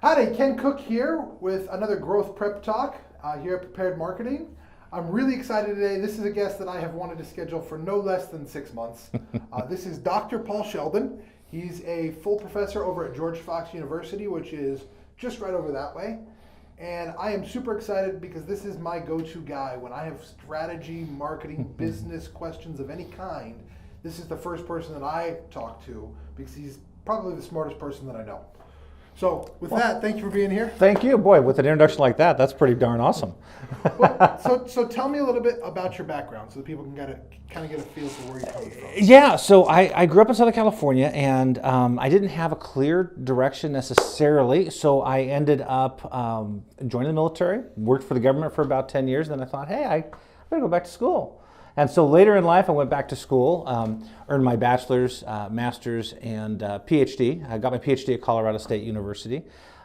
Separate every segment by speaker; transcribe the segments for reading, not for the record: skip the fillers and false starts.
Speaker 1: Howdy, Ken Cook here with another Growth Prep Talk here at Prepared Marketing. I'm really excited today. This is a guest that I have wanted to schedule for no less than 6 months. This is Dr. Paul Shelton. He's a full professor over at George Fox University, which is just right over that way. And I am super excited because this is my go-to guy. When I have strategy, marketing, business questions of any kind, this is the first person that I talk to because he's probably the smartest person that I know. So with that, thank you for being here.
Speaker 2: Thank you. Boy, with an introduction like that, that's pretty darn awesome.
Speaker 1: So tell me a little bit about your background so that people can kind of get a feel for where you're coming from.
Speaker 2: Yeah, so I grew up in Southern California, and I didn't have a clear direction necessarily, so I ended up joining the military, worked for the government for about 10 years, then I thought, hey, I better go back to school. And so later in life, I went back to school, earned my bachelor's, master's, and PhD. I got my PhD at Colorado State University,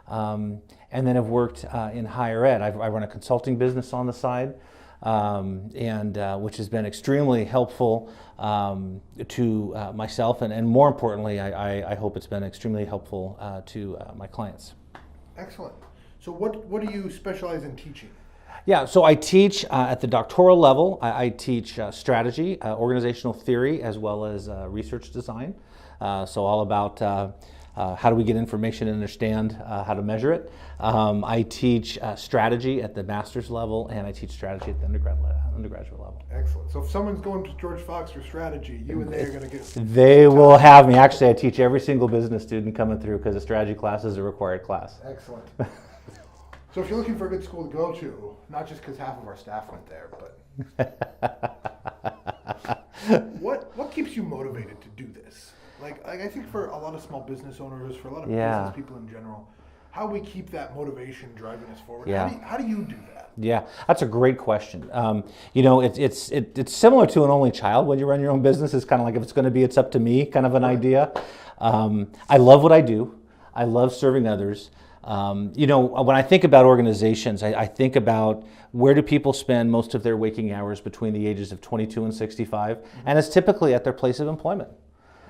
Speaker 2: and then have worked in higher ed. I run a consulting business on the side, which has been extremely helpful to myself, and more importantly, I hope it's been extremely helpful to my clients.
Speaker 1: Excellent. So what do you specialize in teaching?
Speaker 2: Yeah, so I teach at the doctoral level. I teach strategy, organizational theory, as well as research design. So all about how do we get information and understand how to measure it. I teach strategy at the master's level, and I teach strategy at the undergraduate level.
Speaker 1: Excellent. So if someone's going to George Fox for strategy, you and they are going to get...
Speaker 2: They will have me. Actually, I teach every single business student coming through because the strategy class is a required class.
Speaker 1: Excellent. So if you're looking for a good school to go to, not just because half of our staff went there, but what keeps you motivated to do this? Like I think for a lot of small business owners, for a lot of business people in general, how we keep that motivation driving us forward?
Speaker 2: Yeah.
Speaker 1: How do you do that?
Speaker 2: Yeah, that's a great question. It's similar to an only child. When you run your own business, it's kind of like if it's going to be, it's up to me kind of an idea. I love what I do. I love serving others. When I think about organizations, I think about where do people spend most of their waking hours between the ages of 22 and 65, and it's typically at their place of employment.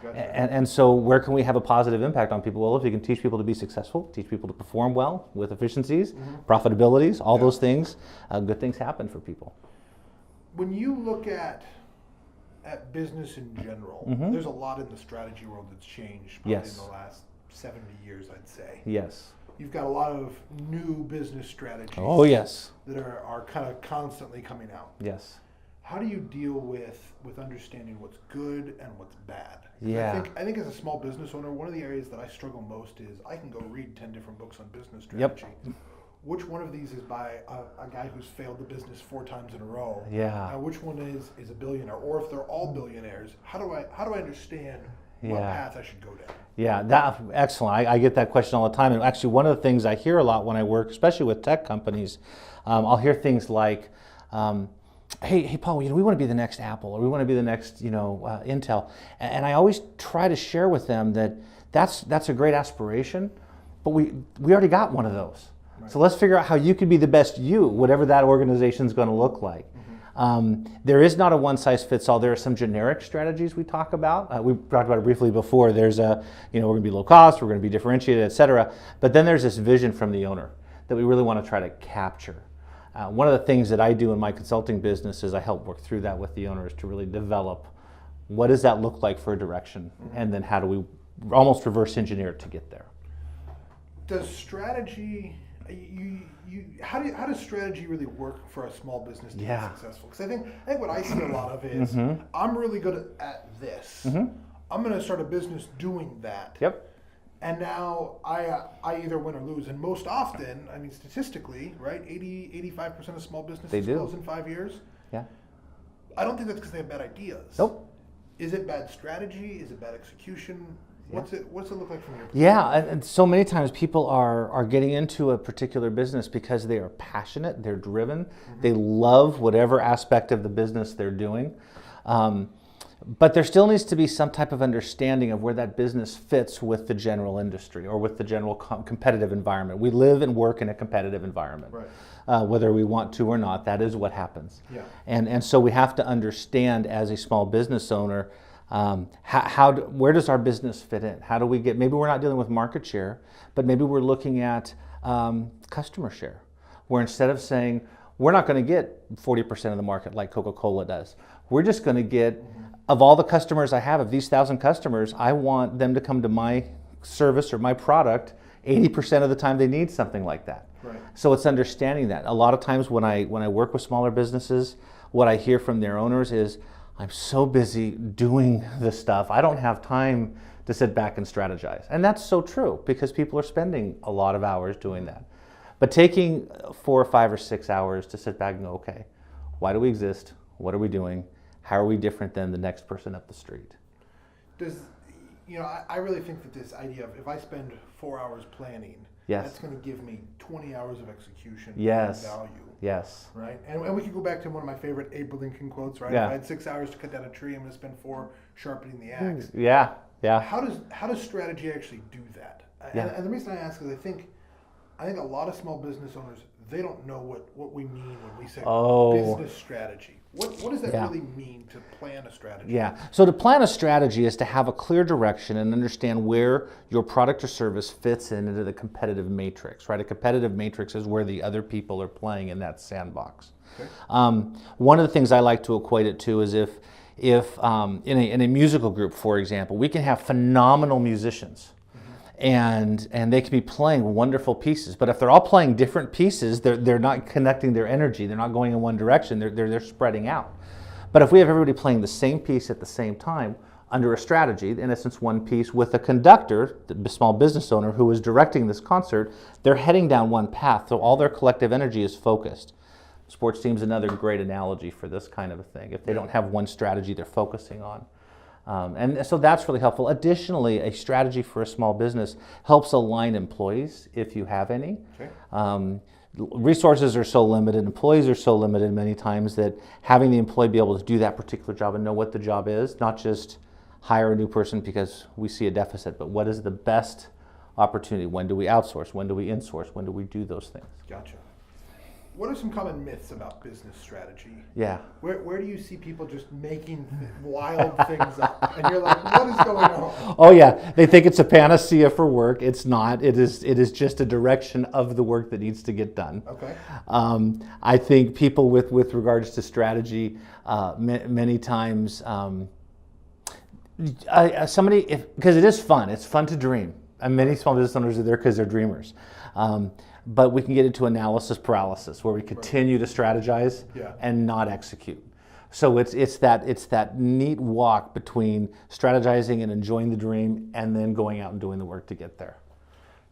Speaker 2: Gotcha. And so where can we have a positive impact on people? Well, if you can teach people to be successful, teach people to perform well with efficiencies, profitabilities, all those things, good things happen for people.
Speaker 1: When you look at business in general, there's a lot in the strategy world that's changed probably in the last 70 years, I'd say.
Speaker 2: Yes.
Speaker 1: You've got a lot of new business strategies.
Speaker 2: Oh, yes.
Speaker 1: That are kind of constantly coming out.
Speaker 2: Yes.
Speaker 1: How do you deal with understanding what's good and what's bad?
Speaker 2: Yeah.
Speaker 1: I think as a small business owner, one of the areas that I struggle most is I can go read 10 different books on business strategy. Yep. Which one of these is by a guy who's failed the business 4 times in a row?
Speaker 2: Yeah.
Speaker 1: Which one is a billionaire? Or if they're all billionaires, how do I understand what path I should go down?
Speaker 2: Yeah, excellent. I get that question all the time. And actually, one of the things I hear a lot when I work, especially with tech companies, I'll hear things like, hey, Paul, we want to be the next Apple, or we want to be the next, Intel. And I always try to share with them that that's a great aspiration, but we already got one of those. Right. So let's figure out how you could be the best you, whatever that organization is going to look like. There is not a one-size-fits-all. There are some generic strategies we talk about. We talked about it briefly before. There's we're going to be low cost, we're going to be differentiated, et cetera. But then there's this vision from the owner that we really want to try to capture. One of the things that I do in my consulting business is I help work through that with the owners to really develop what does that look like for a direction, and then how do we almost reverse engineer it to get there.
Speaker 1: Does strategy... How does strategy really work for a small business to be successful? Because I think what I see a lot of is I'm really good at this. I'm going to start a business doing that.
Speaker 2: Yep.
Speaker 1: And now I either win or lose. And most often, I mean, statistically, right, 85% of small businesses close in 5 years.
Speaker 2: Yeah.
Speaker 1: I don't think that's because they have bad ideas.
Speaker 2: Nope.
Speaker 1: Is it bad strategy? Is it bad execution? What's it look like from your perspective?
Speaker 2: Yeah, and so many times people are getting into a particular business because they are passionate, they're driven, they love whatever aspect of the business they're doing. But there still needs to be some type of understanding of where that business fits with the general industry or with the general competitive environment. We live and work in a competitive environment. Right. Whether we want to or not, that is what happens. Yeah. And so we have to understand as a small business owner Where does our business fit in? How do we get, maybe we're not dealing with market share, but maybe we're looking at customer share, where instead of saying, we're not going to get 40% of the market like Coca-Cola does. We're just going to get, of all the customers I have, of these 1,000 customers, I want them to come to my service or my product 80% of the time they need something like that.
Speaker 1: Right.
Speaker 2: So it's understanding that. A lot of times when I work with smaller businesses, what I hear from their owners is, I'm so busy doing this stuff, I don't have time to sit back and strategize. And that's so true, because people are spending a lot of hours doing that. But taking 4 or 5 or 6 hours to sit back and go, okay, why do we exist? What are we doing? How are we different than the next person up the street?
Speaker 1: I really think that this idea of, if I spend 4 hours planning,
Speaker 2: yes,
Speaker 1: that's going to give me 20 hours of execution
Speaker 2: yes,
Speaker 1: and value.
Speaker 2: Yes.
Speaker 1: Right? And we could go back to one of my favorite Abe Lincoln quotes, right?
Speaker 2: Yeah.
Speaker 1: If I had 6 hours to cut down a tree, I'm going to spend 4 sharpening the axe.
Speaker 2: Yeah, yeah.
Speaker 1: How does strategy actually do that?
Speaker 2: Yeah.
Speaker 1: And the reason I ask is I think a lot of small business owners, they don't know what we mean when we say business strategy. What does that really mean to plan a strategy?
Speaker 2: Yeah. So to plan a strategy is to have a clear direction and understand where your product or service fits into the competitive matrix, right? A competitive matrix is where the other people are playing in that sandbox. Okay. One of the things I like to equate it to is if in a musical group, for example, we can have phenomenal musicians. And they can be playing wonderful pieces, but if they're all playing different pieces, they're not connecting their energy. They're not going in one direction. They're spreading out. But if we have everybody playing the same piece at the same time under a strategy, in essence, one piece with a conductor, the small business owner who is directing this concert, they're heading down one path. So all their collective energy is focused. Sports team's another great analogy for this kind of a thing. If they don't have one strategy they're focusing on. And so that's really helpful. Additionally, a strategy for a small business helps align employees, if you have any. Okay. Resources are so limited, employees are so limited many times that having the employee be able to do that particular job and know what the job is, not just hire a new person because we see a deficit, but what is the best opportunity? When do we outsource? When do we insource? When do we do those things?
Speaker 1: Gotcha. What are some common myths about business strategy?
Speaker 2: Yeah.
Speaker 1: Where do you see people just making wild things up? And you're like, what is going on?
Speaker 2: Oh yeah, they think it's a panacea for work. It's not. It is just a direction of the work that needs to get done. Okay. I think people with regards to strategy, many times, because it is fun. It's fun to dream. And many small business owners are there because they're dreamers. But we can get into analysis paralysis where we continue to strategize and not execute. So it's that neat walk between strategizing and enjoying the dream and then going out and doing the work to get there.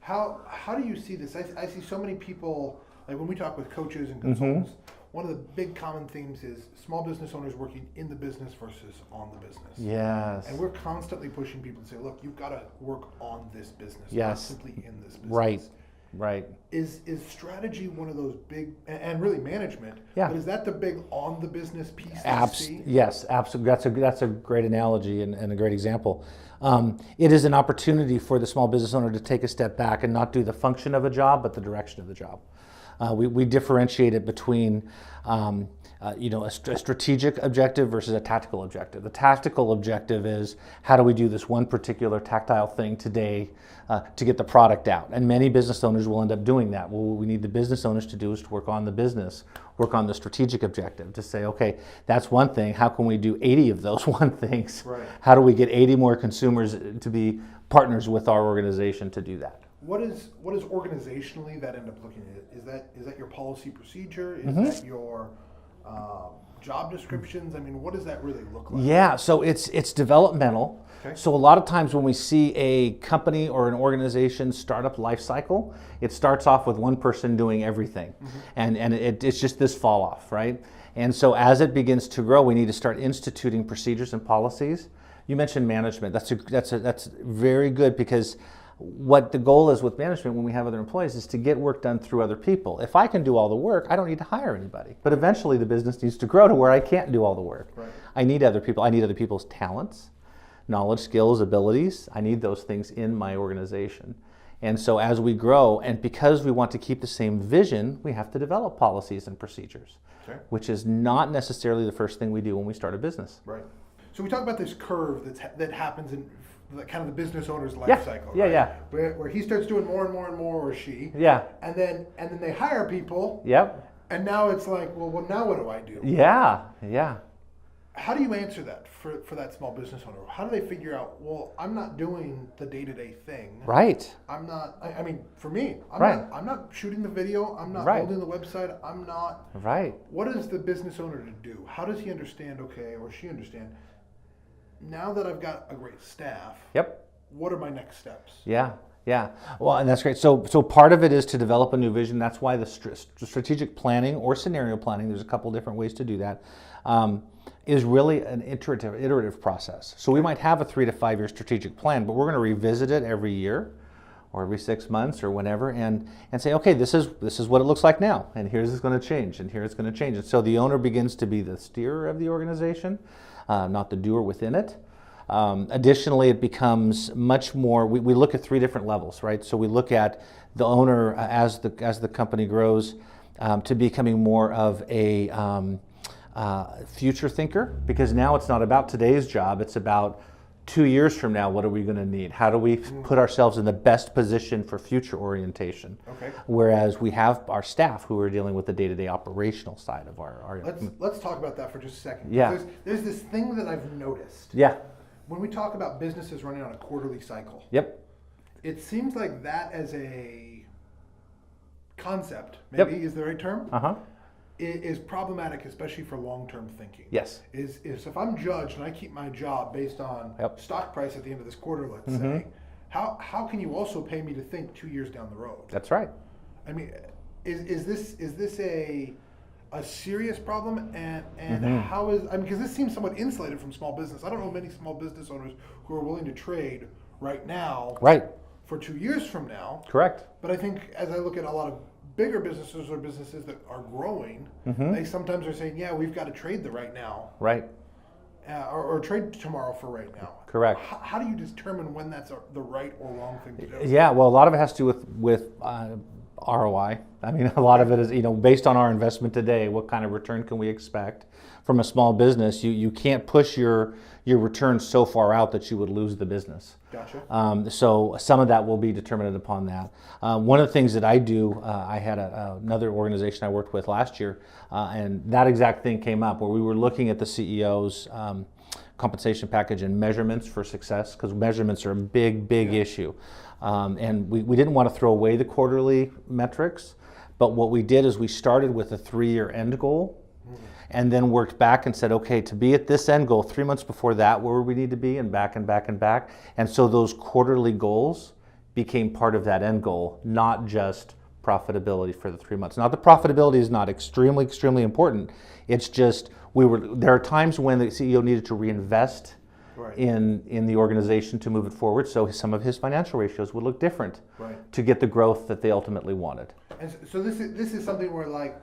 Speaker 1: How do you see this? I see so many people, like when we talk with coaches and consultants, one of the big common themes is small business owners working in the business versus on the business. Yes. And we're constantly pushing people to say, look, you've got to work on this business, not simply in this business.
Speaker 2: Right. Right.
Speaker 1: Is strategy one of those big, and really management, but is that the big on the business piece that you see?
Speaker 2: Yes, absolutely. That's a great analogy and a great example. It is an opportunity for the small business owner to take a step back and not do the function of a job, but the direction of the job. We differentiate it between a strategic objective versus a tactical objective. The tactical objective is, how do we do this one particular tactile thing today to get the product out? And many business owners will end up doing that. What we need the business owners to do is to work on the business, work on the strategic objective, to say, okay, that's one thing. How can we do 80 of those one things? Right. How do we get 80 more consumers to be partners with our organization to do that?
Speaker 1: What is organizationally that end up looking at? Is that your policy procedure? Is that your job descriptions? I mean, what does that really look like?
Speaker 2: Yeah, so it's developmental. Okay. So a lot of times when we see a company or an organization startup life cycle, it starts off with one person doing everything, and it's just this fall off, right? And so as it begins to grow, we need to start instituting procedures and policies. You mentioned management. That's very good, because what the goal is with management when we have other employees is to get work done through other people. If I can do all the work, I don't need to hire anybody. But eventually the business needs to grow to where I can't do all the work. Right. I need other people. I need other people's talents, knowledge, skills, abilities. I need those things in my organization. And so as we grow, and because we want to keep the same vision, we have to develop policies and procedures, which is not necessarily the first thing we do when we start a business.
Speaker 1: Right. So we talk about this curve that happens in the kind of the business owner's life cycle, right?
Speaker 2: Yeah.
Speaker 1: Where he starts doing more and more and more, or she.
Speaker 2: Yeah.
Speaker 1: And then they hire people.
Speaker 2: Yep.
Speaker 1: And now it's like, well, now what do I do?
Speaker 2: Yeah. Yeah.
Speaker 1: How do you answer that for that small business owner? How do they figure out, well, I'm not doing the day-to-day thing.
Speaker 2: Right.
Speaker 1: I'm not, I mean, for me, I'm not shooting the video. I'm not building the website. I'm not.
Speaker 2: Right.
Speaker 1: What is the business owner to do? How does he understand, okay, or she understand, now that I've got a great staff,
Speaker 2: Yep.
Speaker 1: what are my next steps?
Speaker 2: Yeah. Yeah. Well, and that's great. So part of it is to develop a new vision. That's why the strategic planning or scenario planning, there's a couple different ways to do that, is really an iterative process. So we might have a 3 to 5 year strategic plan, but we're going to revisit it every year or every 6 months or whenever and say, okay, this is what it looks like now, and here's it's going to change, and here it's going to change. And so the owner begins to be the steerer of the organization, not the doer within it. Additionally, it becomes much more, we look at 3 different levels, right? So we look at the owner as the company grows to becoming more of a future thinker, because now it's not about today's job, it's about 2 years from now, what are we going to need? How do we put ourselves in the best position for future orientation?
Speaker 1: Okay.
Speaker 2: Whereas we have our staff who are dealing with the day-to-day operational side of our
Speaker 1: Let's talk about that for just a second.
Speaker 2: Yeah.
Speaker 1: There's this thing that I've noticed.
Speaker 2: Yeah.
Speaker 1: When we talk about businesses running on a quarterly cycle,
Speaker 2: Yep.
Speaker 1: it seems like that as a concept, maybe is the right term, is problematic, especially for long-term thinking.
Speaker 2: Yes.
Speaker 1: Is if I'm judged and I keep my job based on stock price at the end of this quarter, let's say, how can you also pay me to think 2 years down the road?
Speaker 2: That's right.
Speaker 1: I mean, is this a serious problem, and how is, I mean, because this seems somewhat insulated from small business. I don't know many small business owners who are willing to trade right now for 2 years from now.
Speaker 2: Correct.
Speaker 1: But I think as I look at a lot of bigger businesses or businesses that are growing, they sometimes are saying, yeah, we've got to trade the right now.
Speaker 2: Right.
Speaker 1: Or trade tomorrow for right now.
Speaker 2: Correct.
Speaker 1: How do you determine when that's the right or wrong thing to do?
Speaker 2: Yeah, well, a lot of it has to do with ROI. I mean, a lot of it is, based on our investment today, what kind of return can we expect? From a small business, you can't push your return so far out that you would lose the business.
Speaker 1: Gotcha.
Speaker 2: So some of that will be determined upon that. One of the things that I do, I had another organization I worked with last year, and that exact thing came up where we were looking at the CEO's compensation package and measurements for success, because measurements are a big issue. And we didn't want to throw away the quarterly metrics, but what we did is we started with a 3-year end goal and then worked back and said, okay, to be at this end goal, 3 months before that, where we need to be, and back and back and back. And so those quarterly goals became part of that end goal, not just profitability for the 3 months. Now, the profitability is not extremely important. It's just there are times when the CEO needed to reinvest in the organization to move it forward, so some of his financial ratios would look different to get the growth that they ultimately wanted.
Speaker 1: And so this is something where, like,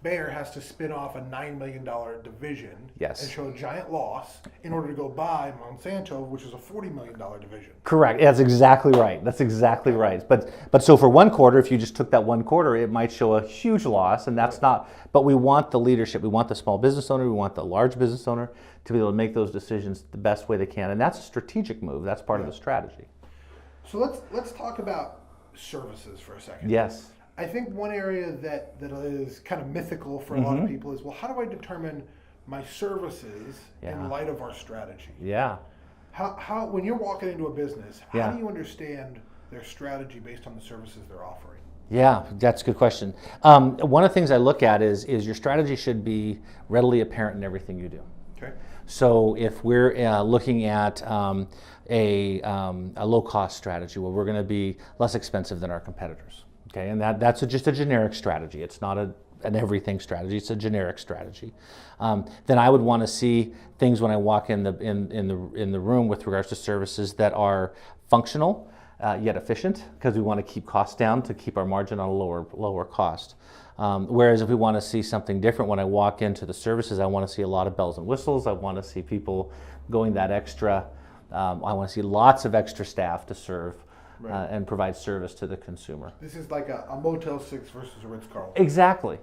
Speaker 1: Bayer has to spin off a $9 million division and show a giant loss in order to go buy Monsanto, which is a $40 million division.
Speaker 2: Correct. That's exactly right. That's exactly right. But so for one quarter, if you just took that one quarter, it might show a huge loss, and that's not. But we want the leadership. We want the small business owner. We want the large business owner to be able to make those decisions the best way they can, and that's a strategic move. That's part of the strategy.
Speaker 1: So let's talk about services for a second.
Speaker 2: Yes.
Speaker 1: I think one area that is kind of mythical for a lot of people is, well, how do I determine my services in light of our strategy?
Speaker 2: Yeah.
Speaker 1: How when you're walking into a business, how do you understand their strategy based on the services they're offering?
Speaker 2: Yeah, that's a good question. One of the things I look at is your strategy should be readily apparent in everything you do.
Speaker 1: Okay.
Speaker 2: So if we're looking at a low-cost strategy, well, we're going to be less expensive than our competitors. Okay, and that's just a generic strategy. It's not an everything strategy. It's a generic strategy. Then I would want to see things when I walk in the room with regards to services that are functional yet efficient, because we want to keep costs down to keep our margin on a lower cost. Whereas if we want to see something different, when I walk into the services, I want to see a lot of bells and whistles. I want to see people going that extra. I want to see lots of extra staff to serve. And provide service to the consumer.
Speaker 1: This is like a Motel 6 versus a Ritz-Carlton.
Speaker 2: Exactly.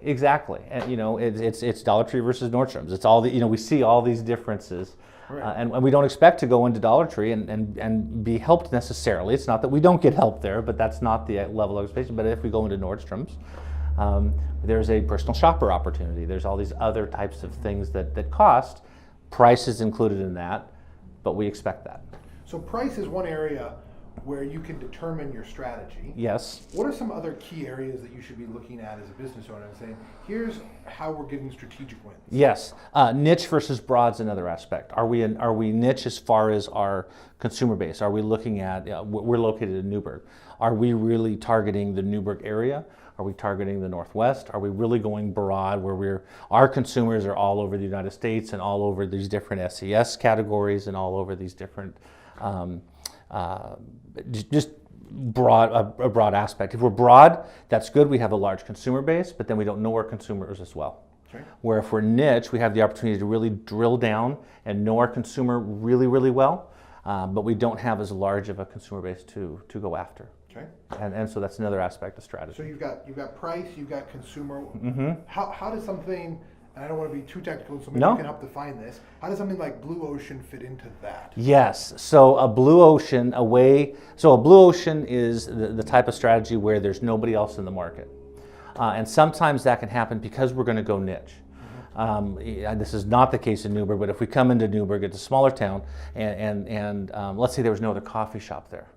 Speaker 2: And it's Dollar Tree versus Nordstrom's. It's all we see all these differences.
Speaker 1: Right.
Speaker 2: And we don't expect to go into Dollar Tree and be helped necessarily. It's not that we don't get help there, but that's not the level of expectation. But if we go into Nordstrom's, there's a personal shopper opportunity. There's all these other types of things that cost. Price is included in that, but we expect that.
Speaker 1: So price is one area where you can determine your strategy.
Speaker 2: Yes.
Speaker 1: What are some other key areas that you should be looking at as a business owner and saying, here's how we're getting strategic wins?
Speaker 2: Yes. Niche versus broad is another aspect. Are we niche as far as our consumer base? Are we looking at, we're located in Newburgh. Are we really targeting the Newburgh area? Are we targeting the Northwest? Are we really going broad where our consumers are all over the United States and all over these different SES categories and all over these different just a broad aspect. If we're broad, that's good. We have a large consumer base, but then we don't know our consumers as well.
Speaker 1: Okay.
Speaker 2: Where if we're niche, we have the opportunity to really drill down and know our consumer really, really well, but we don't have as large of a consumer base to go after.
Speaker 1: Okay.
Speaker 2: And so that's another aspect of strategy.
Speaker 1: So you've got price, you've got consumer.
Speaker 2: Mm-hmm.
Speaker 1: How does something, and I don't want to be too technical, so maybe
Speaker 2: No.
Speaker 1: you can help define this. How does something like Blue Ocean fit into that?
Speaker 2: Yes. So a blue ocean is the type of strategy where there's nobody else in the market. And sometimes that can happen because we're going to go niche. This is not the case in Newburgh, but if we come into Newburgh, it's a smaller town, and let's say there was no other coffee shop there.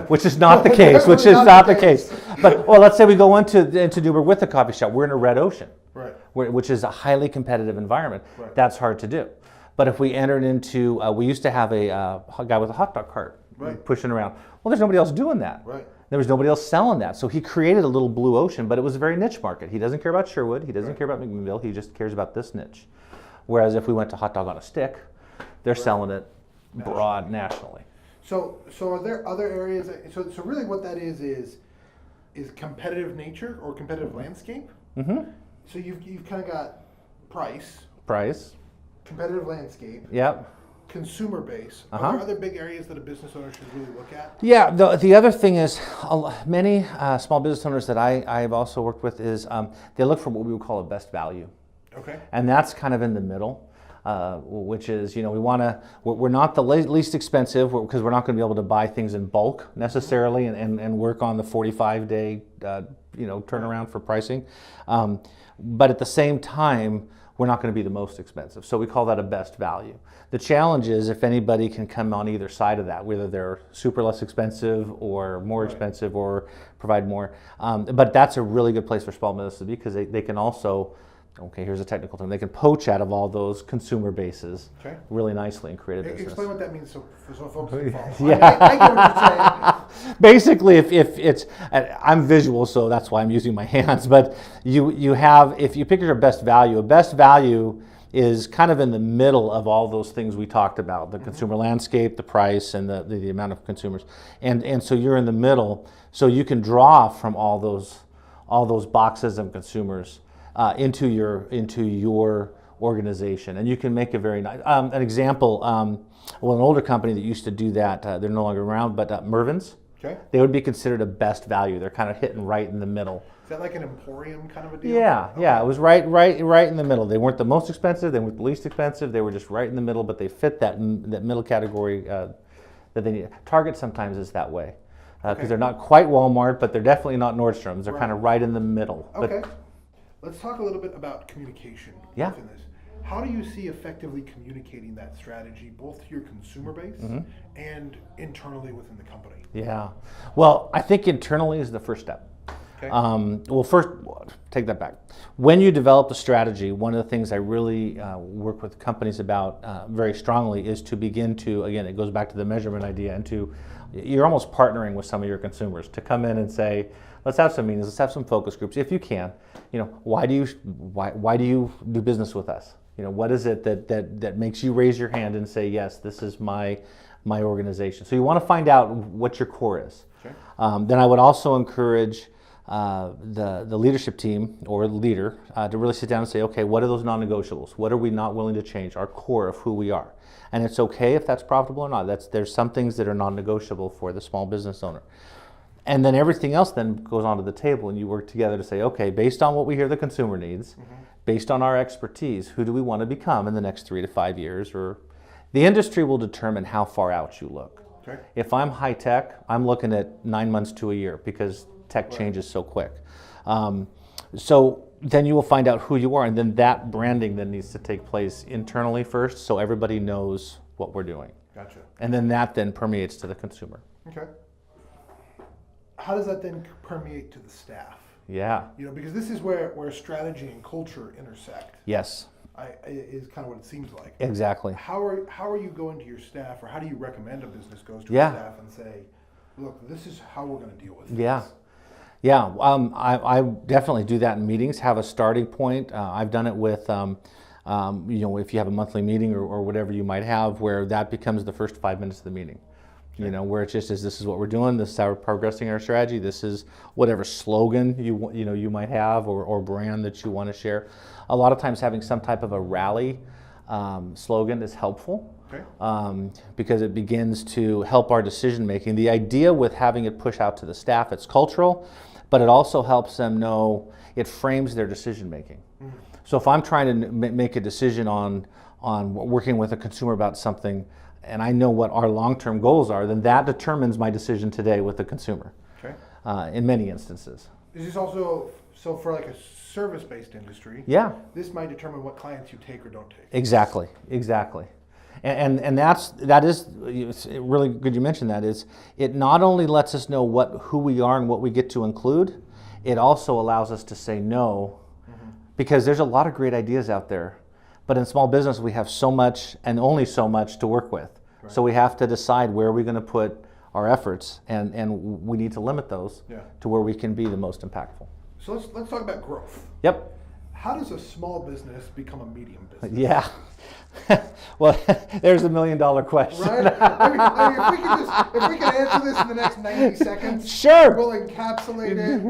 Speaker 2: Which is not the case. Which is not the case. But let's say we go into Newburgh with a coffee shop. We're in a red ocean,
Speaker 1: Right.
Speaker 2: which is a highly competitive environment.
Speaker 1: Right.
Speaker 2: That's hard to do. But if we entered into, we used to have a guy with a hot dog cart
Speaker 1: Right.
Speaker 2: pushing around. Well, there's nobody else doing that.
Speaker 1: Right.
Speaker 2: There was nobody else selling that. So he created a little blue ocean, but it was a very niche market. He doesn't care about Sherwood. He doesn't
Speaker 1: Right.
Speaker 2: care about McMinnville. He just cares about this niche. Whereas if we went to hot dog on a stick, they're selling it broad nationally.
Speaker 1: So are there other areas? So really, what that is competitive nature or competitive landscape.
Speaker 2: Mm-hmm.
Speaker 1: So you've kind of got price, competitive landscape,
Speaker 2: Yep.
Speaker 1: consumer base.
Speaker 2: Uh-huh.
Speaker 1: Are there other big areas that a business owner should really look at?
Speaker 2: Yeah. The other thing is many small business owners that I have also worked with is they look for what we would call a best value,
Speaker 1: Okay.
Speaker 2: and that's kind of in the middle. Which is, we're not the least expensive because we're not going to be able to buy things in bulk necessarily and work on the 45-day, turnaround for pricing. But at the same time, we're not going to be the most expensive. So we call that a best value. The challenge is if anybody can come on either side of that, whether they're super less expensive or more expensive or provide more. But that's a really good place for small businesses to be because they can also, okay, here's a technical term, they can poach out of all those consumer bases really nicely and create a business.
Speaker 1: Explain what that means so folks can follow.
Speaker 2: Yeah.
Speaker 1: I get what you're saying.
Speaker 2: Basically, if it's, I'm visual, so that's why I'm using my hands, but you have, if you pick your best value, a best value is kind of in the middle of all those things we talked about, the consumer landscape, the price, and the amount of consumers. And so you're in the middle, so you can draw from all those boxes of consumers into your organization, and you can make a very nice an example. An older company that used to do that, they're no longer around, but Mervin's.
Speaker 1: Okay.
Speaker 2: They would be considered a best value. They're kind of hitting right in the middle.
Speaker 1: Is that like an emporium kind of a deal?
Speaker 2: Yeah,
Speaker 1: Okay.
Speaker 2: yeah. It was right in the middle. They weren't the most expensive. They weren't the least expensive. They were just right in the middle, but they fit that middle category that they need. Target sometimes is that way because they're not quite Walmart, but they're definitely not Nordstrom's. They're kind of right in the middle.
Speaker 1: Okay. Let's talk a little bit about communication within this. How do you see effectively communicating that strategy both to your consumer base and internally within the company?
Speaker 2: Yeah. Well, I think internally is the first step.
Speaker 1: Okay.
Speaker 2: First, take that back. When you develop the strategy, one of the things I really work with companies about very strongly is to begin to, again, it goes back to the measurement idea, and you're almost partnering with some of your consumers to come in and say, let's have some meetings, let's have some focus groups, if you can. Why do you do business with us? What is it that makes you raise your hand and say, yes, this is my organization? So you want to find out what your core is.
Speaker 1: Okay.
Speaker 2: Then I would also encourage the leadership team or leader to really sit down and say, okay, what are those non-negotiables? What are we not willing to change? Our core of who we are. And it's okay if that's profitable or not. There's some things that are non-negotiable for the small business owner. And then everything else then goes onto the table, and you work together to say, okay, based on what we hear the consumer needs, based on our expertise, who do we want to become in the next 3 to 5 years, or The industry will determine how far out you look.
Speaker 1: Okay.
Speaker 2: If I'm high tech, I'm looking at 9 months to a year because tech changes so quick. So then you will find out who you are, and then that branding then needs to take place internally first, so everybody knows what we're doing.
Speaker 1: Gotcha.
Speaker 2: And then that then permeates to the consumer.
Speaker 1: Okay. How does that then permeate to the staff?
Speaker 2: Yeah.
Speaker 1: You know, because this is where strategy and culture intersect.
Speaker 2: Yes.
Speaker 1: Is kind of what it seems like.
Speaker 2: Exactly.
Speaker 1: How are you going to your staff, or how do you recommend a business goes to
Speaker 2: Yeah.
Speaker 1: a staff and say, look, this is how we're going to deal with
Speaker 2: Yeah.
Speaker 1: this?
Speaker 2: Yeah, I definitely do that in meetings, have a starting point. I've done it with, you know, if you have a monthly meeting or whatever you might have, where that becomes the first 5 minutes of the meeting. You know, where it just is, this is what we're doing, this is how we're progressing our strategy, this is whatever slogan you might have or brand that you want to share. A lot of times having some type of a rally slogan is helpful.
Speaker 1: Okay.
Speaker 2: Because it begins to help our decision making. The idea with having it push out to the staff, it's cultural, but it also helps them know, it frames their decision making. Mm. So if I'm trying to make a decision on working with a consumer about something, and I know what our long-term goals are, then that determines my decision today with the consumer. Okay. In many instances.
Speaker 1: Is this also, so for like a service-based industry,
Speaker 2: yeah,
Speaker 1: this might determine what clients you take or don't take?
Speaker 2: Exactly, exactly. And that is it's really good you mentioned that. Is it not only lets us know who we are and what we get to include, it also allows us to say no, because there's a lot of great ideas out there, but in small business we have so much and only so much to work with. Right. So we have to decide where we're going to put our efforts, and we need to limit those to where we can be the most impactful.
Speaker 1: So let's talk about growth.
Speaker 2: Yep.
Speaker 1: How does a small business become a medium business?
Speaker 2: Yeah. Well, there's $1 million question.
Speaker 1: Right? I mean, if we can answer this in the next 90 seconds,
Speaker 2: sure.
Speaker 1: We'll encapsulate it.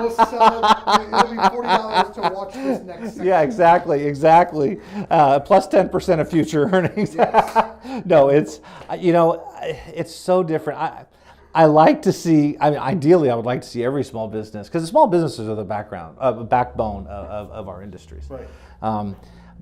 Speaker 1: We'll sell it. It'll be $40 to watch this next section.
Speaker 2: Yeah, exactly. Plus 10% of future earnings. Yes. No, it's, you know, it's so different. I like to see, I mean, ideally I would like to see every small business, because the small businesses are the backbone of our industries.
Speaker 1: Right.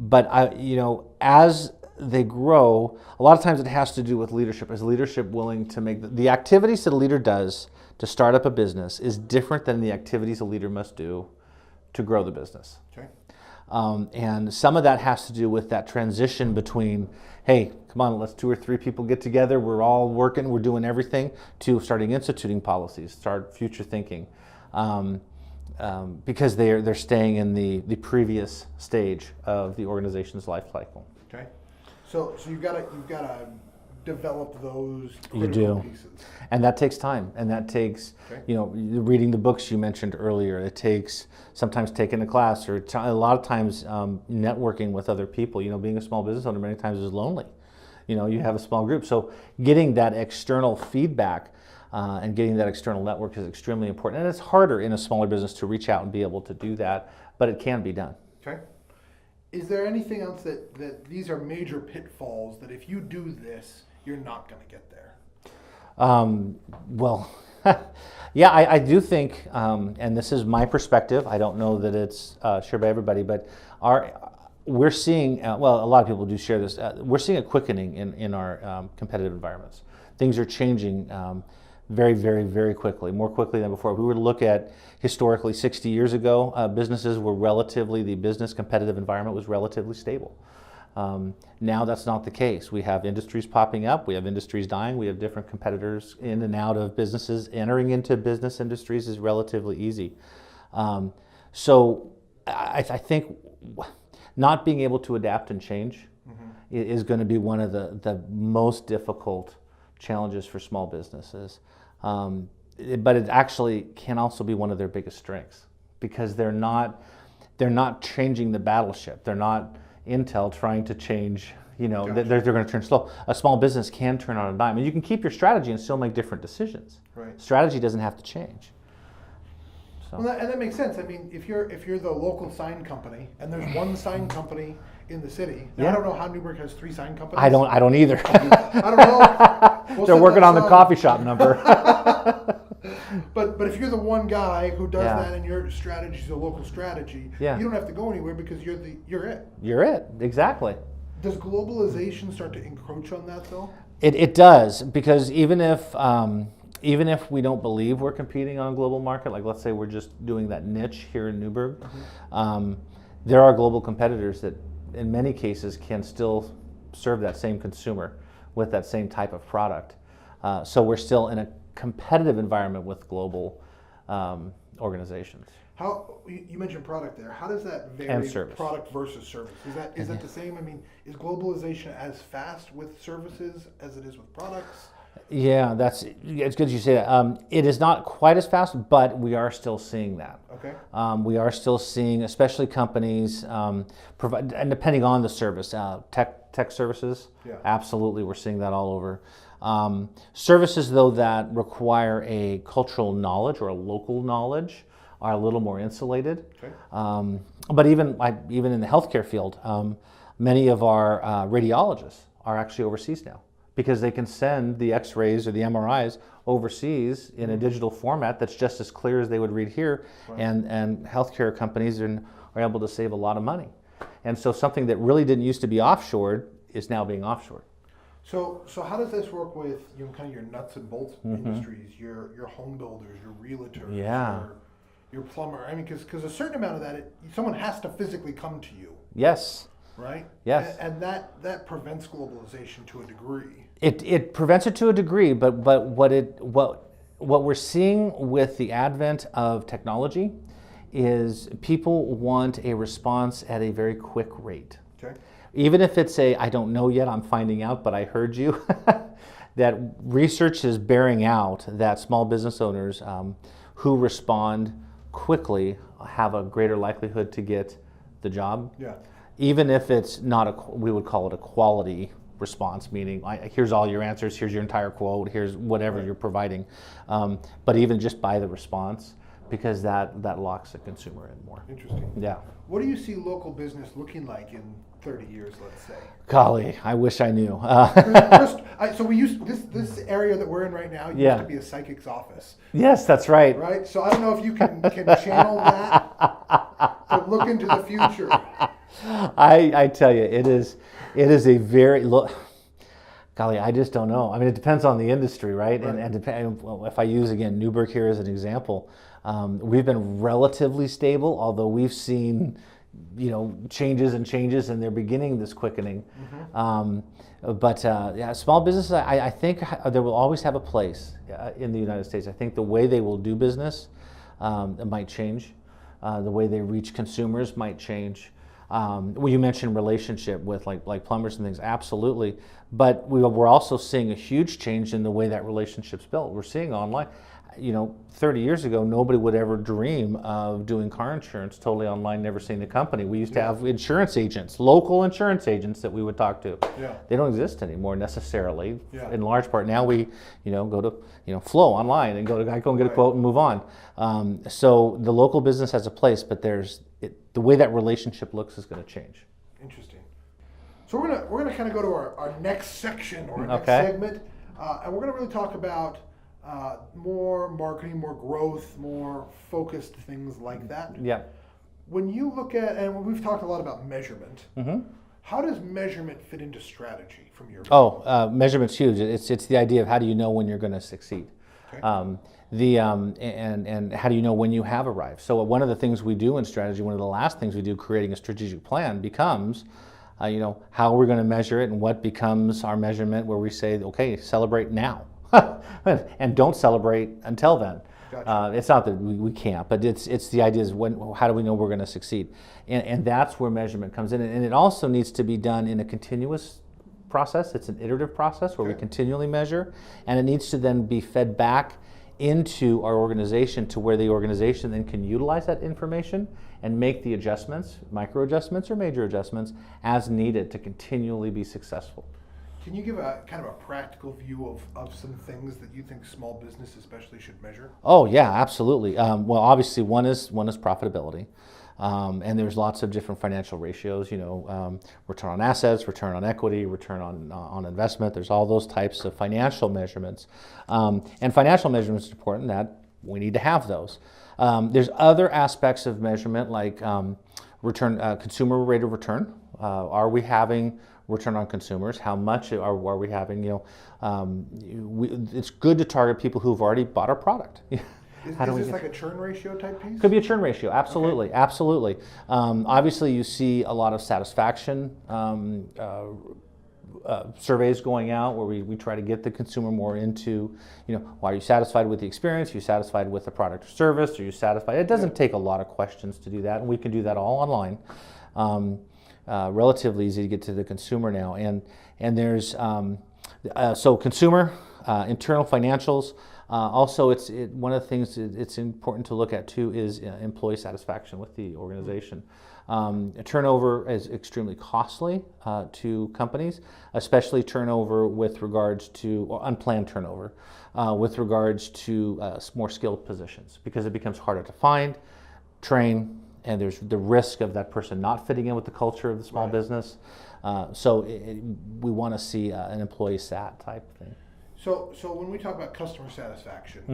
Speaker 2: But you know, as they grow, a lot of times it has to do with leadership. Is leadership willing to make the activities that a leader does to start up a business is different than the activities a leader must do to grow the business. Okay. And some of that has to do with that transition between, hey, come on, let's 2 or 3 people get together, we're all working, we're doing everything, to starting instituting policies, start future thinking. Because they're staying in the previous stage of the organization's life cycle.
Speaker 1: Okay, so you've got to develop those pieces.
Speaker 2: And that takes time, and that takes you know, reading the books you mentioned earlier. It takes sometimes taking a class, or a lot of times networking with other people. You know, being a small business owner many times is lonely. You know, you have a small group, so getting that external feedback. And getting that external network is extremely important. And it's harder in a smaller business to reach out and be able to do that, but it can be done.
Speaker 1: Okay. Is there anything else that these are major pitfalls that if you do this, you're not going to get there?
Speaker 2: Well, yeah, I do think, and this is my perspective, I don't know that it's shared by everybody, but we're seeing, well, a lot of people do share this, we're seeing a quickening in our competitive environments. Things are changing very, very, very quickly, more quickly than before. If we were to look at historically 60 years ago, the business competitive environment was relatively stable. Now that's not the case. We have industries popping up, we have industries dying, we have different competitors in and out of businesses. Entering into business industries is relatively easy. So I think not being able to adapt and change is going to be one of the most difficult challenges for small businesses. But it actually can also be one of their biggest strengths, because they're not changing the battleship. They're not Intel trying to change, you know, gotcha. They're going to turn slow. A small business can turn on a dime, and you can keep your strategy and still make different decisions. Right. Strategy doesn't have to change. So.
Speaker 1: Well, and that makes sense. I mean, if you're the local sign company and there's one sign company in the city, I don't know how Newburgh has 3 sign companies.
Speaker 2: I don't either.
Speaker 1: I don't know.
Speaker 2: They're working on the coffee shop number.
Speaker 1: But if you're the one guy who does that, and your strategy is a local strategy, you don't have to go anywhere because you're it.
Speaker 2: You're it, exactly.
Speaker 1: Does globalization start to encroach on that though?
Speaker 2: It does, because even if we don't believe we're competing on a global market, like let's say we're just doing that niche here in Newburgh, there are global competitors that in many cases can still serve that same consumer with that same type of product. So we're still in a competitive environment with global organizations.
Speaker 1: How you mentioned product there? How does that vary?
Speaker 2: And service.
Speaker 1: Product versus service. Is that the same? I mean, is globalization as fast with services as it is with products?
Speaker 2: Yeah, it's good you say that. It is not quite as fast, but we are still seeing that.
Speaker 1: Okay.
Speaker 2: We are still seeing, especially companies provide, and depending on the service, tech services.
Speaker 1: Yeah.
Speaker 2: Absolutely, we're seeing that all over. Services though that require a cultural knowledge or a local knowledge are a little more insulated.
Speaker 1: Okay.
Speaker 2: But even in the healthcare field, many of our radiologists are actually overseas now, because they can send the x-rays or the MRIs overseas in a digital format that's just as clear as they would read here, right. and healthcare companies are able to save a lot of money. And so something that really didn't used to be offshored is now being offshored.
Speaker 1: So how does this work with kind of your nuts and bolts industries, your home builders, your realtors,
Speaker 2: yeah.
Speaker 1: your plumber? I mean, because a certain amount of that, someone has to physically come to you.
Speaker 2: Yes.
Speaker 1: Right?
Speaker 2: Yes.
Speaker 1: And that prevents globalization to a degree.
Speaker 2: It prevents it to a degree, but what we're seeing with the advent of technology is people want a response at a very quick rate.
Speaker 1: Okay.
Speaker 2: Even if it's I don't know yet, I'm finding out, but I heard you, that research is bearing out that small business owners who respond quickly have a greater likelihood to get the job.
Speaker 1: Yeah.
Speaker 2: Even if it's not we would call it a quality response, meaning here's all your answers, here's your entire quote, here's whatever right. you're providing. But even just by the response, because that locks the consumer in more.
Speaker 1: Interesting.
Speaker 2: Yeah.
Speaker 1: What do you see local business looking like in 30 years, let's say?
Speaker 2: Golly, I wish I knew.
Speaker 1: So we used this area that we're in right now used to be a psychic's office.
Speaker 2: Yes, that's right.
Speaker 1: Right. So I don't know if you can channel that to look into the future.
Speaker 2: I tell you, it is a very golly, I just don't know. I mean, it depends on the industry, right? And if I use again Newburgh here as an example, we've been relatively stable, although we've seen changes, and they're beginning this quickening. But small businesses, I think there will always have a place in the United States. I think the way they will do business might change. The way they reach consumers might change. Well, you mentioned relationship with like plumbers and things, absolutely. But we're also seeing a huge change in the way that relationship's built. We're seeing online. 30 years ago, nobody would ever dream of doing car insurance totally online, never seeing the company. We used to have insurance agents, local insurance agents that we would talk to. Yeah. They don't exist anymore necessarily, in large part. Now we, go to, Flow online and go to Geico and get a quote and move on. So the local business has a place, but the way that relationship looks is going to change.
Speaker 1: Interesting. So we're gonna kind of go to our next section or our next segment, and we're gonna really talk about more marketing, more growth, more focused things like that.
Speaker 2: Yeah.
Speaker 1: When you look at, and we've talked a lot about measurement, how does measurement fit into strategy from your view?
Speaker 2: Measurement's huge. It's the idea of how do you know when you're going to succeed. Okay. And how do you know when you have arrived? So one of the things we do in strategy, one of the last things we do creating a strategic plan becomes, how we're going to measure it and what becomes our measurement where we say, okay, celebrate now. And don't celebrate until then. Gotcha. It's not that we can't, but it's the idea is how do we know we're going to succeed? And that's where measurement comes in. And it also needs to be done in a continuous process. It's an iterative process where we continually measure, and it needs to then be fed back into our organization to where the organization then can utilize that information and make the adjustments, micro adjustments or major adjustments, as needed to continually be successful.
Speaker 1: Can you give a kind of a practical view of some things that you think small business especially should measure?
Speaker 2: Oh yeah, absolutely. Well, obviously one is profitability, and there's lots of different financial ratios. Return on assets, return on equity, return on investment. There's all those types of financial measurements, and financial measurements is important. That we need to have those. There's other aspects of measurement like consumer rate of return. Are we having return on consumers. How much are we having? It's good to target people who've already bought our product.
Speaker 1: Is this like a churn ratio type piece?
Speaker 2: Could be a churn ratio, absolutely, okay. Absolutely. Obviously, you see a lot of satisfaction surveys going out where we try to get the consumer more into, are you satisfied with the experience? Are you satisfied with the product or service? Are you satisfied? It doesn't take a lot of questions to do that, and we can do that all online. Relatively easy to get to the consumer now, and there's so consumer, internal financials. Also, one of the things it's important to look at too is employee satisfaction with the organization. Turnover is extremely costly to companies, especially turnover with regards to, or unplanned turnover, with regards to more skilled positions, because it becomes harder to find, train, and there's the risk of that person not fitting in with the culture of the small business. So we want to see an employee sat type thing.
Speaker 1: So when we talk about customer satisfaction,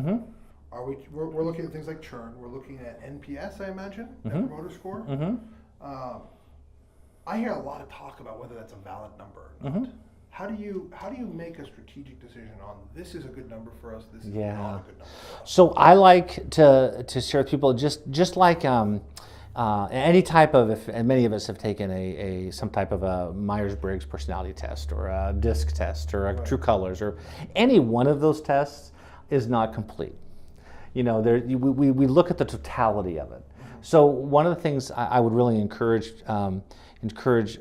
Speaker 1: we're looking at things like churn. We're looking at NPS, I imagine, Net Promoter Score. I hear a lot of talk about whether that's a valid number or not. How do you make a strategic decision on this is a good number for us, this is not a good number for us?
Speaker 2: So I like to share with people just like any type of, and many of us have taken some type of a Myers-Briggs personality test or a DISC test or a True Colors, or any one of those tests is not complete. We look at the totality of it. So one of the things I would really encourage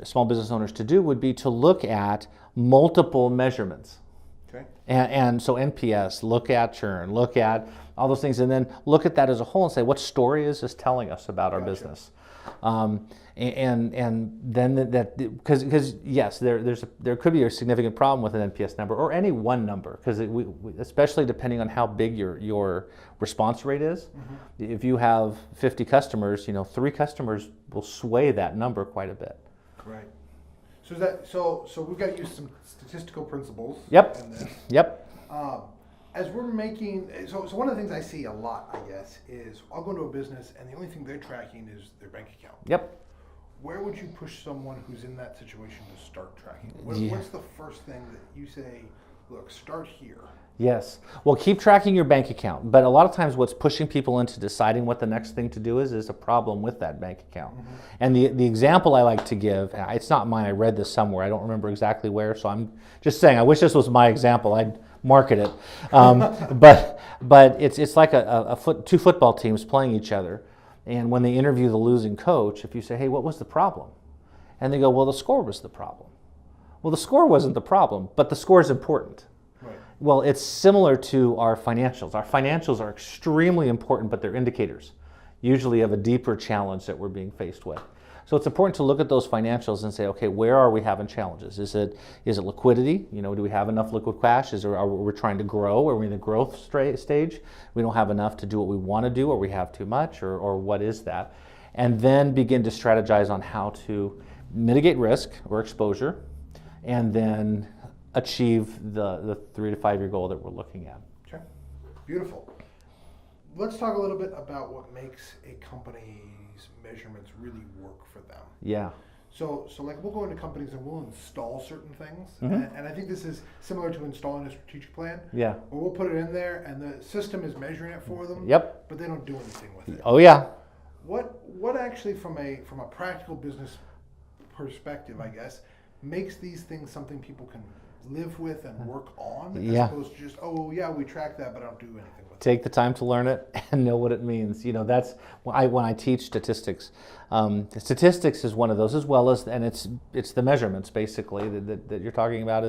Speaker 2: small business owners to do would be to look at multiple measurements.
Speaker 1: Okay.
Speaker 2: And so NPS, look at churn, look at all those things, and then look at that as a whole and say, what story is this telling us about our business? And then because yes, there could be a significant problem with an NPS number or any one number, because especially depending on how big your response rate is. If you have 50 customers, 3 customers will sway that number quite a bit.
Speaker 1: Right. So we've got to use some statistical principles.
Speaker 2: Yep.
Speaker 1: In this.
Speaker 2: Yep.
Speaker 1: As we're making, so one of the things I see a lot, I guess, is I'll go into a business and the only thing they're tracking is their bank account.
Speaker 2: Yep.
Speaker 1: Where would you push someone who's in that situation to start tracking? What's the first thing that you say, look, start here?
Speaker 2: Yes. Well, keep tracking your bank account. But a lot of times what's pushing people into deciding what the next thing to do is a problem with that bank account. And the example I like to give, it's not mine, I read this somewhere, I don't remember exactly where, so I'm just saying, I wish this was my example, I'd market it. But it's like two football teams playing each other. And when they interview the losing coach, if you say, hey, what was the problem? And they go, well, the score was the problem. Well, the score wasn't the problem, but the score is important.
Speaker 1: Right.
Speaker 2: Well, it's similar to our financials. Our financials are extremely important, but they're indicators, usually of a deeper challenge that we're being faced with. So it's important to look at those financials and say, okay, where are we having challenges? Is it liquidity? Do we have enough liquid cash? Are we trying to grow? Are we in the growth stage? We don't have enough to do what we want to do, or we have too much, or what is that? And then begin to strategize on how to mitigate risk or exposure, and then achieve the 3 to 5 year goal that we're looking at.
Speaker 1: Okay, beautiful. Let's talk a little bit about what makes a company's measurements really work for them.
Speaker 2: Yeah.
Speaker 1: So like we'll go into companies and we'll install certain things, and I think this is similar to installing a strategic plan.
Speaker 2: Yeah.
Speaker 1: Or we'll put it in there and the system is measuring it for them.
Speaker 2: Yep.
Speaker 1: But they don't do anything with it.
Speaker 2: Oh yeah.
Speaker 1: What actually from a practical business perspective, I guess, makes these things something people can live with and work on, as opposed to just, oh yeah, we track that, but I don't do anything with it.
Speaker 2: Take the time to learn it and know what it means. That's when I teach statistics. Statistics is one of those, as well as, and it's the measurements basically that you're talking about.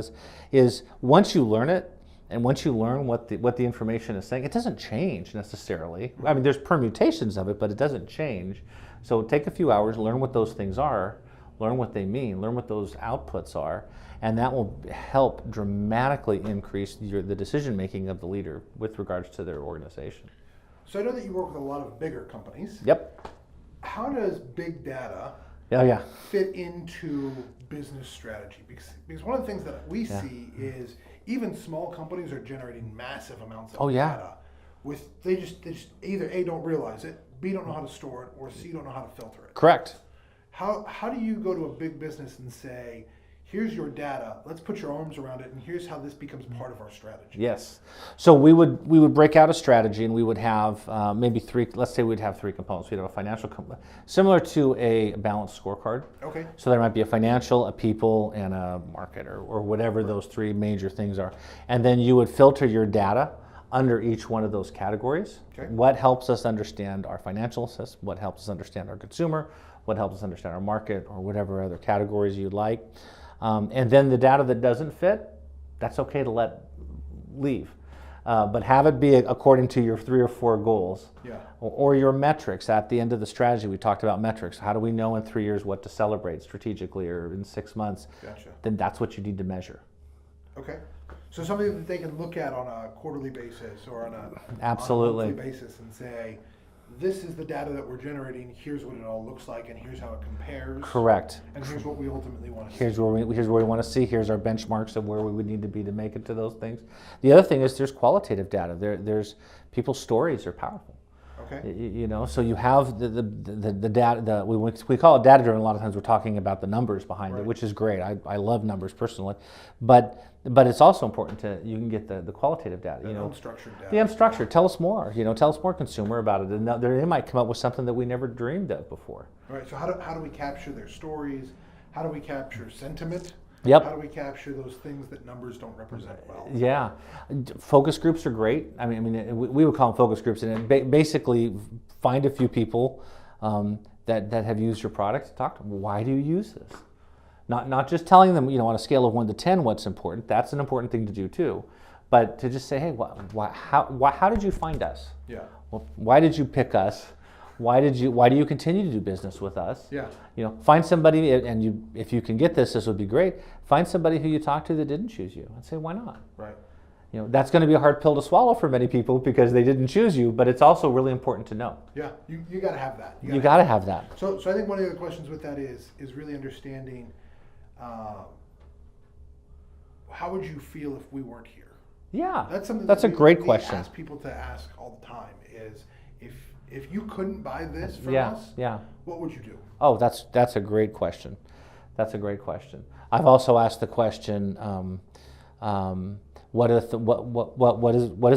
Speaker 2: Is once you learn it, and once you learn what the information is saying, it doesn't change necessarily. I mean, there's permutations of it, but it doesn't change. So take a few hours, learn what those things are, learn what they mean, learn what those outputs are, and that will help dramatically increase the decision making of the leader with regards to their organization.
Speaker 1: So I know that you work with a lot of bigger companies.
Speaker 2: Yep.
Speaker 1: How does big data fit into business strategy? Because one of the things that we see is even small companies are generating massive amounts of data. They just either A, don't realize it, B, don't know how to store it, or C, don't know how to filter it.
Speaker 2: Correct.
Speaker 1: How do you go to a big business and say, here's your data, let's put your arms around it, and here's how this becomes part of our strategy.
Speaker 2: Yes. So we would break out a strategy, and we would have maybe three. Let's say we'd have three components. We'd have a financial component, similar to a balanced scorecard.
Speaker 1: Okay.
Speaker 2: So there might be a financial, a people, and a market, or whatever those three major things are. And then you would filter your data under each one of those categories.
Speaker 1: Okay.
Speaker 2: What helps us understand our financial system? What helps us understand our consumer? What helps us understand our market, or whatever other categories you'd like? And then the data that doesn't fit, that's okay to let leave. But have it be according to your 3 or 4 goals, or your metrics. At the end of the strategy, we talked about metrics. How do we know in 3 years what to celebrate strategically, or in 6 months?
Speaker 1: Gotcha.
Speaker 2: Then that's what you need to measure.
Speaker 1: Okay. So something that they can look at on a quarterly basis or on a
Speaker 2: Absolutely.
Speaker 1: monthly basis and say, this is the data that we're generating, here's what it all looks like, and here's how it compares.
Speaker 2: Correct.
Speaker 1: And here's what we ultimately want to see.
Speaker 2: Here's where we want to see. Here's our benchmarks of where we would need to be to make it to those things. The other thing is there's qualitative data. There's people's stories are powerful.
Speaker 1: Okay.
Speaker 2: You know, so you have the data. We call it data driven. A lot of times we're talking about the numbers behind it, which is great. I love numbers personally, but it's also important you can get the qualitative data.
Speaker 1: The unstructured data.
Speaker 2: The unstructured. Tell us more. Tell us more, consumer, about it. And they might come up with something that we never dreamed of before.
Speaker 1: All right. So how do we capture their stories? How do we capture sentiment?
Speaker 2: Yep.
Speaker 1: How do we capture those things that numbers don't represent well?
Speaker 2: Yeah, focus groups are great. I mean, we would call them focus groups, and basically find a few people that have used your product to talk to them. Why do you use this? Not just telling them, on a scale of 1 to 10 what's important. That's an important thing to do too, but to just say, hey, how did you find us?
Speaker 1: Yeah.
Speaker 2: Well, why did you pick us? Why do you continue to do business with us?
Speaker 1: Yeah.
Speaker 2: Find somebody, and if you can get this would be great. Find somebody who you talked to that didn't choose you, and say, why not?
Speaker 1: Right.
Speaker 2: That's going to be a hard pill to swallow for many people because they didn't choose you, but it's also really important to know.
Speaker 1: Yeah, you got to have that.
Speaker 2: You got to have that.
Speaker 1: So I think one of the other questions with that is really understanding how would you feel if we weren't here?
Speaker 2: Yeah,
Speaker 1: that's something.
Speaker 2: That's a great question.
Speaker 1: Ask people to ask all the time is if you couldn't buy this from us, what would you do? Oh,
Speaker 2: that's a great question. That's a great question. I've also asked the question, what is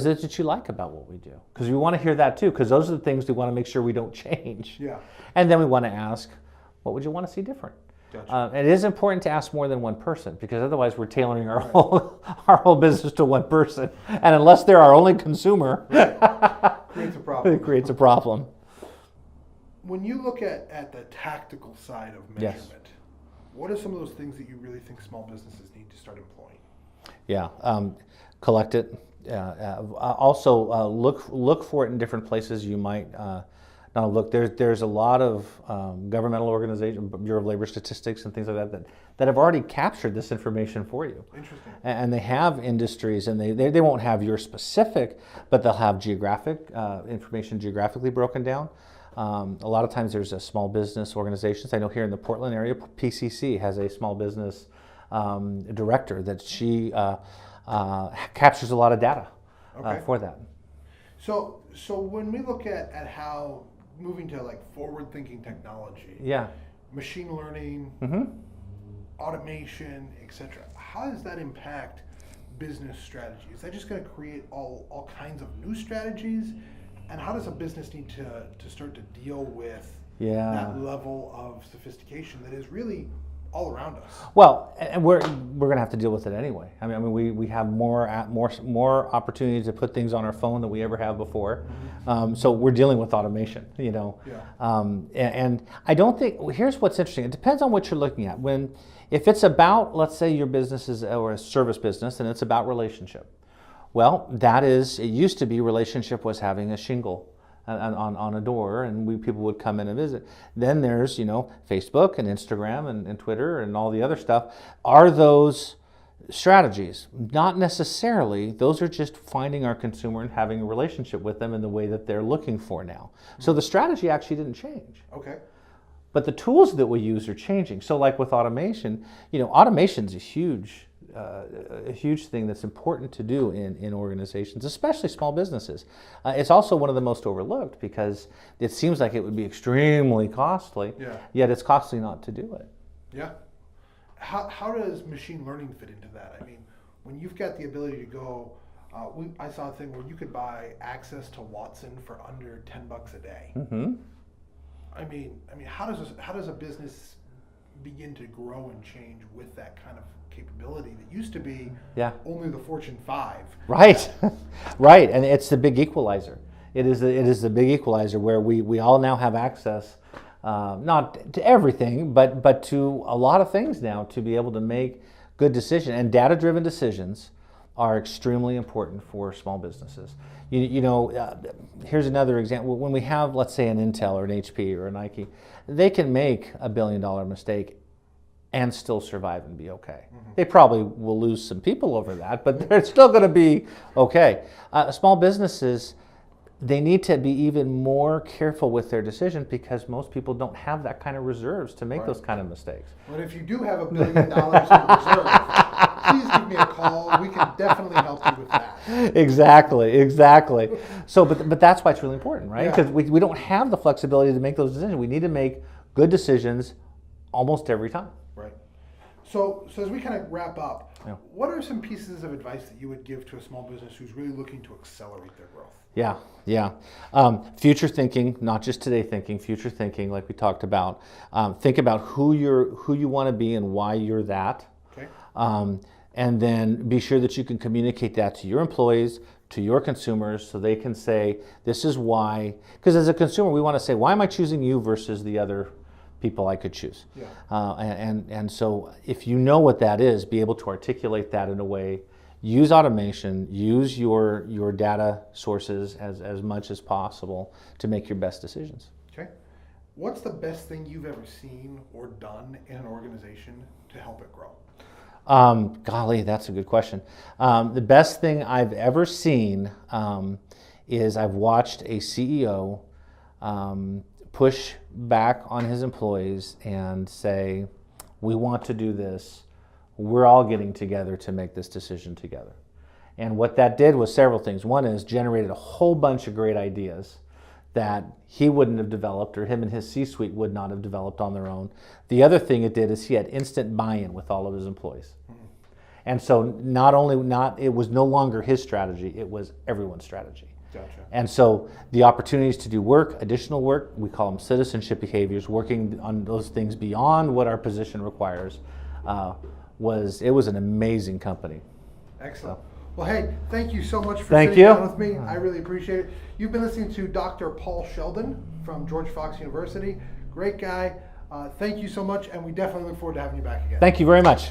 Speaker 2: it that you like about what we do? Because we want to hear that too, because those are the things we want to make sure we don't change.
Speaker 1: Yeah.
Speaker 2: And then we want to ask, what would you want to see different?
Speaker 1: Gotcha.
Speaker 2: It is important to ask more than one person, because otherwise we're tailoring our whole business to one person, and unless they're our only consumer,
Speaker 1: creates a problem.
Speaker 2: It creates a problem.
Speaker 1: When you look at the tactical side of measurement, what are some of those things that you really think small businesses need to start employing?
Speaker 2: Yeah, collect it. Also, look for it in different places. You might look. There's a lot of governmental organizations, Bureau of Labor Statistics, and things like that have already captured this information for you.
Speaker 1: Interesting.
Speaker 2: And they have industries, and they won't have your specific, but they'll have geographic information geographically broken down. A lot of times there's a small business organizations. I know here in the Portland area, PCC has a small business director that she captures a lot of data for that. So
Speaker 1: when we look at how moving to like forward-thinking technology, machine learning, automation, etc., how does that impact business strategy? Is that just going to create all kinds of new strategies? And how does a business need to start to deal with that level of sophistication that is really all around us?
Speaker 2: Well, and we're going to have to deal with it anyway. I mean, we have more opportunities to put things on our phone than we ever have before. So we're dealing with automation, and I don't think. Here's what's interesting. It depends on what you're looking at. If it's about, let's say, your business is or a service business, and it's about relationship. Well, it used to be relationship was having a shingle on a door, and people would come in and visit. Then there's, Facebook and Instagram and Twitter and all the other stuff. Are those strategies? Not necessarily. Those are just finding our consumer and having a relationship with them in the way that they're looking for now. So the strategy actually didn't change.
Speaker 1: Okay.
Speaker 2: But the tools that we use are changing. So like with automation, automation's a huge thing that's important to do in organizations, especially small businesses. It's also one of the most overlooked because it seems like it would be extremely costly, yet it's costly not to do it.
Speaker 1: Yeah. how does machine learning fit into that? I mean, when you've got the ability to go, I saw a thing where you could buy access to Watson for under $10 a day.
Speaker 2: Mm-hmm.
Speaker 1: I mean, how does a business begin to grow and change with that kind of capability that used to be only the Fortune 5?
Speaker 2: Right, right, and it's the big equalizer. It is the big equalizer where we all now have access, not to everything, but to a lot of things now to be able to make good decisions. And data-driven decisions are extremely important for small businesses. Here's another example. When we have, let's say, an Intel or an HP or a Nike, they can make $1 billion mistake and still survive and be okay. Mm-hmm. They probably will lose some people over that, but they're still going to be okay. Small businesses, they need to be even more careful with their decisions because most people don't have that kind of reserves to make those kind of mistakes.
Speaker 1: But if you do have $1 billion in reserve, please give me a call. We can definitely help you with that.
Speaker 2: Exactly. So, but that's why it's really important, right? Because we don't have the flexibility to make those decisions. We need to make good decisions almost every time.
Speaker 1: Right. So as we kind of wrap up, what are some pieces of advice that you would give to a small business who's really looking to accelerate their growth?
Speaker 2: Yeah. Future thinking, not just today thinking, future thinking, like we talked about. Think about who you want to be and why you're that.
Speaker 1: Okay.
Speaker 2: And then be sure that you can communicate that to your employees, to your consumers, so they can say, this is why. Because as a consumer, we want to say, why am I choosing you versus the other people I could choose?
Speaker 1: Yeah.
Speaker 2: And so if you know what that is, be able to articulate that in a way. Use automation, use your data sources as much as possible to make your best decisions.
Speaker 1: Okay. What's the best thing you've ever seen or done in an organization to help it grow?
Speaker 2: Golly, that's a good question. The best thing I've ever seen is I've watched a CEO push back on his employees and say, we want to do this. We're all getting together to make this decision together. And what that did was several things. One is generated a whole bunch of great ideas that he wouldn't have developed or him and his C-suite would not have developed on their own. The other thing it did is he had instant buy-in with all of his employees. Mm-hmm. And so it was no longer his strategy, it was everyone's strategy.
Speaker 1: Gotcha.
Speaker 2: And so the opportunities to do additional work, we call them citizenship behaviors, working on those things beyond what our position requires, it was an amazing company.
Speaker 1: Excellent. So. Well, hey, thank you so much for
Speaker 2: sitting
Speaker 1: down with me. I really appreciate it. You've been listening to Dr. Paul Sheldon from George Fox University. Great guy. Thank you so much, and we definitely look forward to having you back again.
Speaker 2: Thank you very much.